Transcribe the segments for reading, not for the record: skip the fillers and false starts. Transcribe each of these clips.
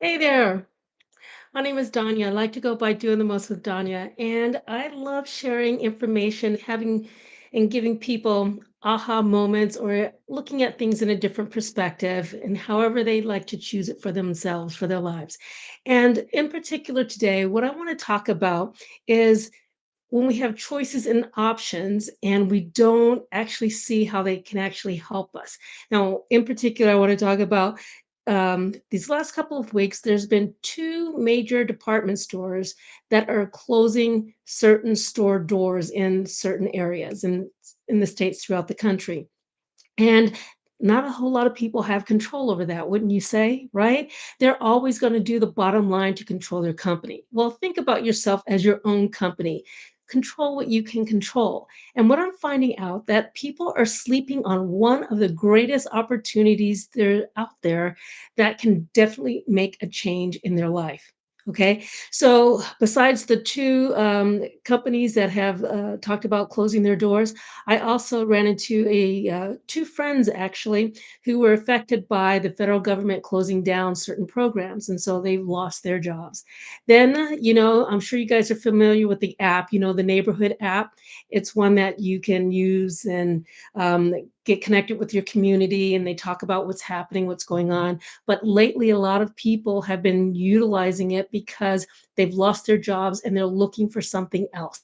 Hey there. My name is Danya. I like to go by doing the most with Danya, and I love sharing information, having and giving people aha moments or looking at things in a different perspective and however they like to choose it for themselves, for their lives. And in particular today, what I want to talk about is when we have choices and options and we don't actually see how they can actually help us. Now, in particular, I want to talk about these last couple of weeks, there's been two major department stores that are closing certain store doors in certain areas in the states throughout the country. And not a whole lot of people have control over that, wouldn't you say? Right? They're always going to do the bottom line to control their company. Well, think about yourself as your own company. Control what you can control. And what I'm finding out that people are sleeping on one of the greatest opportunities there out there that can definitely make a change in their life. Okay. So besides the two companies that have talked about closing their doors, I also ran into two friends actually who were affected by the federal government closing down certain programs, and so they've lost their jobs. Then, I'm sure you guys are familiar with the app, the neighborhood app. It's one that you can use and get connected with your community, and they talk about what's happening, what's going on. But lately, a lot of people have been utilizing it because they've lost their jobs and they're looking for something else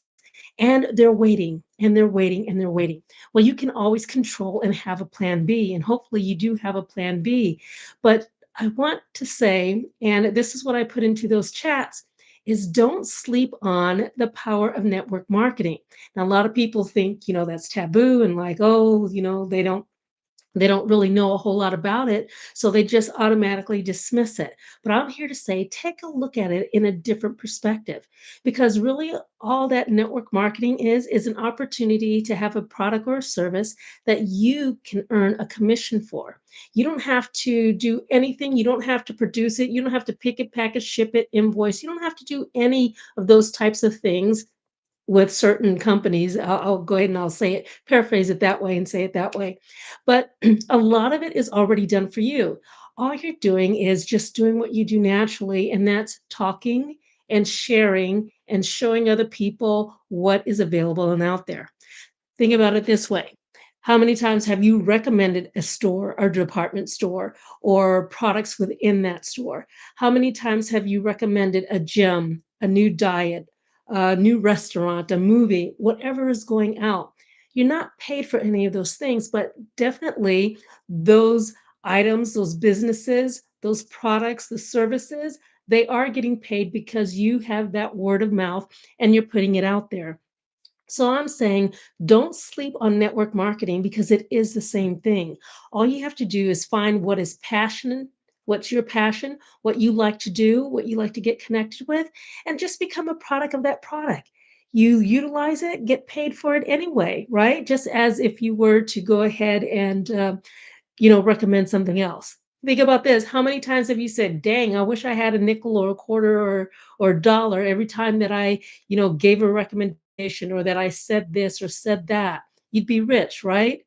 and they're waiting and they're waiting and they're waiting. Well, you can always control and have a plan B, and hopefully you do have a plan B. But I want to say, and this is what I put into those chats, is don't sleep on the power of network marketing. Now, a lot of people think, that's taboo and like, oh, they don't really know a whole lot about it, so they just automatically dismiss it. But I'm here to say, take a look at it in a different perspective because really all that network marketing is an opportunity to have a product or a service that you can earn a commission for. You don't have to do anything, you don't have to produce it, you don't have to pick it, package, ship it, invoice. You don't have to do any of those types of things with certain companies. I'll go ahead and I'll say it, paraphrase it that way and say it that way. But a lot of it is already done for you. All you're doing is just doing what you do naturally, and that's talking and sharing and showing other people what is available and out there. Think about it this way. How many times have you recommended a store or department store or products within that store? How many times have you recommended a gym, a new diet, a new restaurant, a movie, whatever is going out? You're not paid for any of those things, but definitely those items, those businesses, those products, the services, they are getting paid because you have that word of mouth and you're putting it out there. So I'm saying don't sleep on network marketing because it is the same thing. All you have to do is find what is passionate, what's your passion, what you like to do, what you like to get connected with, and just become a product of that product. You utilize it, get paid for it anyway, right? Just as if you were to go ahead and recommend something else. Think about this. How many times have you said, dang, I wish I had a nickel or a quarter or a dollar every time that I, gave a recommendation or that I said this or said that? You'd be rich, right?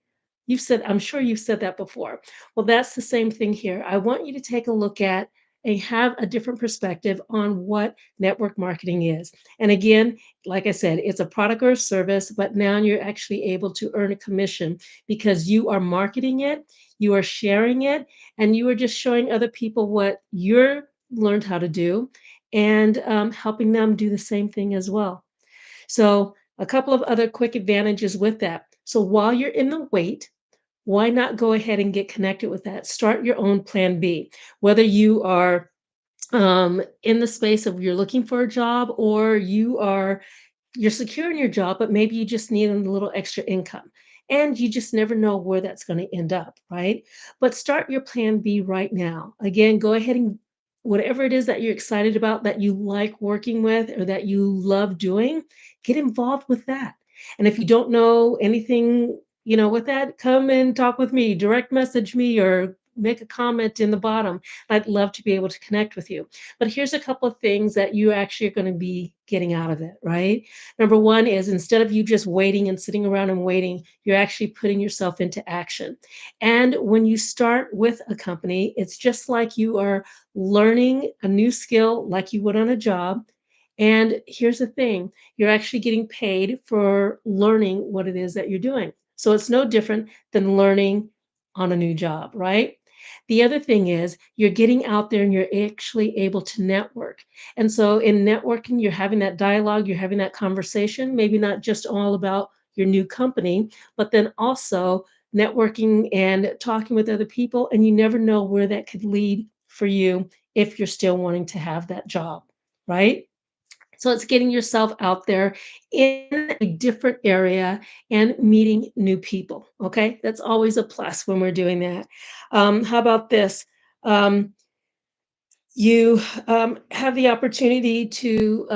I'm sure you've said that before. Well, that's the same thing here. I want you to take a look at and have a different perspective on what network marketing is. And again, like I said, it's a product or a service, but now you're actually able to earn a commission because you are marketing it, you are sharing it, and you are just showing other people what you're learned how to do and helping them do the same thing as well. So, a couple of other quick advantages with that. So, while you're in the wait, why not go ahead and get connected with that? Start your own plan B. Whether you are in the space of you're looking for a job or you're secure in your job, but maybe you just need a little extra income. And you just never know where that's going to end up, right? But start your plan B right now. Again, go ahead and whatever it is that you're excited about, that you like working with, or that you love doing, get involved with that. And if you don't know anything, with that, come and talk with me, direct message me, or make a comment in the bottom. I'd love to be able to connect with you. But here's a couple of things that you actually are going to be getting out of it, right? Number one is instead of you just waiting and sitting around and waiting, you're actually putting yourself into action. And when you start with a company, it's just like you are learning a new skill like you would on a job. And here's the thing, you're actually getting paid for learning what it is that you're doing. So it's no different than learning on a new job, right? The other thing is you're getting out there and you're actually able to network. And so in networking, you're having that dialogue, you're having that conversation, maybe not just all about your new company, but then also networking and talking with other people. And you never know where that could lead for you if you're still wanting to have that job, right? So it's getting yourself out there in a different area and meeting new people. Okay. That's always a plus when we're doing that. How about this? Um, you have the opportunity to,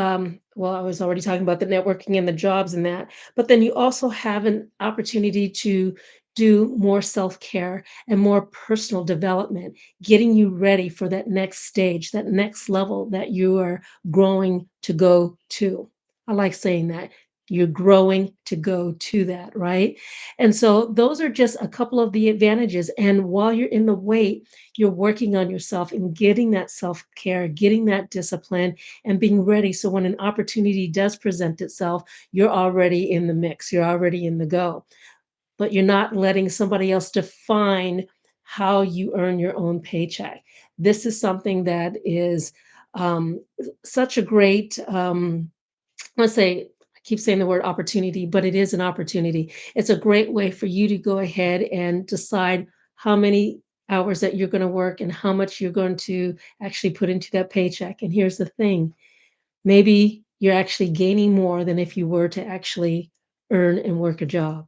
well, I was already talking about the networking and the jobs and that, but then you also have an opportunity to do more self care and more personal development, getting you ready for that next stage, that next level that you are growing to go to. I like saying that. You're growing to go to that, right? And so those are just a couple of the advantages. And while you're in the wait, you're working on yourself and getting that self care, getting that discipline, and being ready. So when an opportunity does present itself, you're already in the mix, you're already in the go, but you're not letting somebody else define how you earn your own paycheck. This is something that is such a great let's say, I keep saying the word opportunity, but it is an opportunity. It's a great way for you to go ahead and decide how many hours that you're going to work and how much you're going to actually put into that paycheck. And here's the thing, maybe you're actually gaining more than if you were to actually earn and work a job.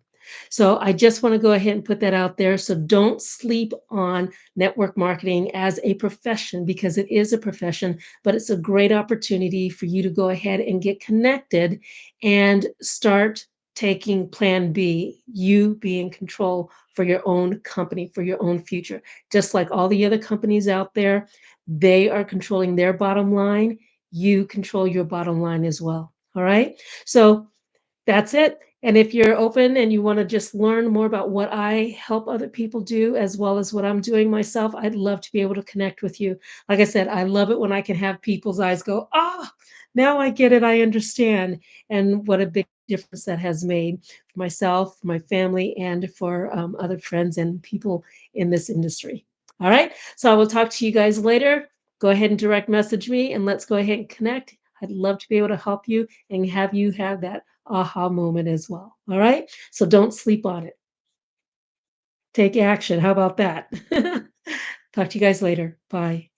So I just want to go ahead and put that out there. So don't sleep on network marketing as a profession because it is a profession, but it's a great opportunity for you to go ahead and get connected and start taking plan B, you be in control for your own company, for your own future. Just like all the other companies out there, they are controlling their bottom line, you control your bottom line as well. All right. So that's it. And if you're open and you want to just learn more about what I help other people do, as well as what I'm doing myself, I'd love to be able to connect with you. Like I said, I love it when I can have people's eyes go, ah, now I get it. I understand. And what a big difference that has made for myself, my family, and for other friends and people in this industry. All right. So I will talk to you guys later. Go ahead and direct message me and let's go ahead and connect. I'd love to be able to help you and have you have that aha moment as well. All right. So don't sleep on it. Take action. How about that? Talk to you guys later. Bye.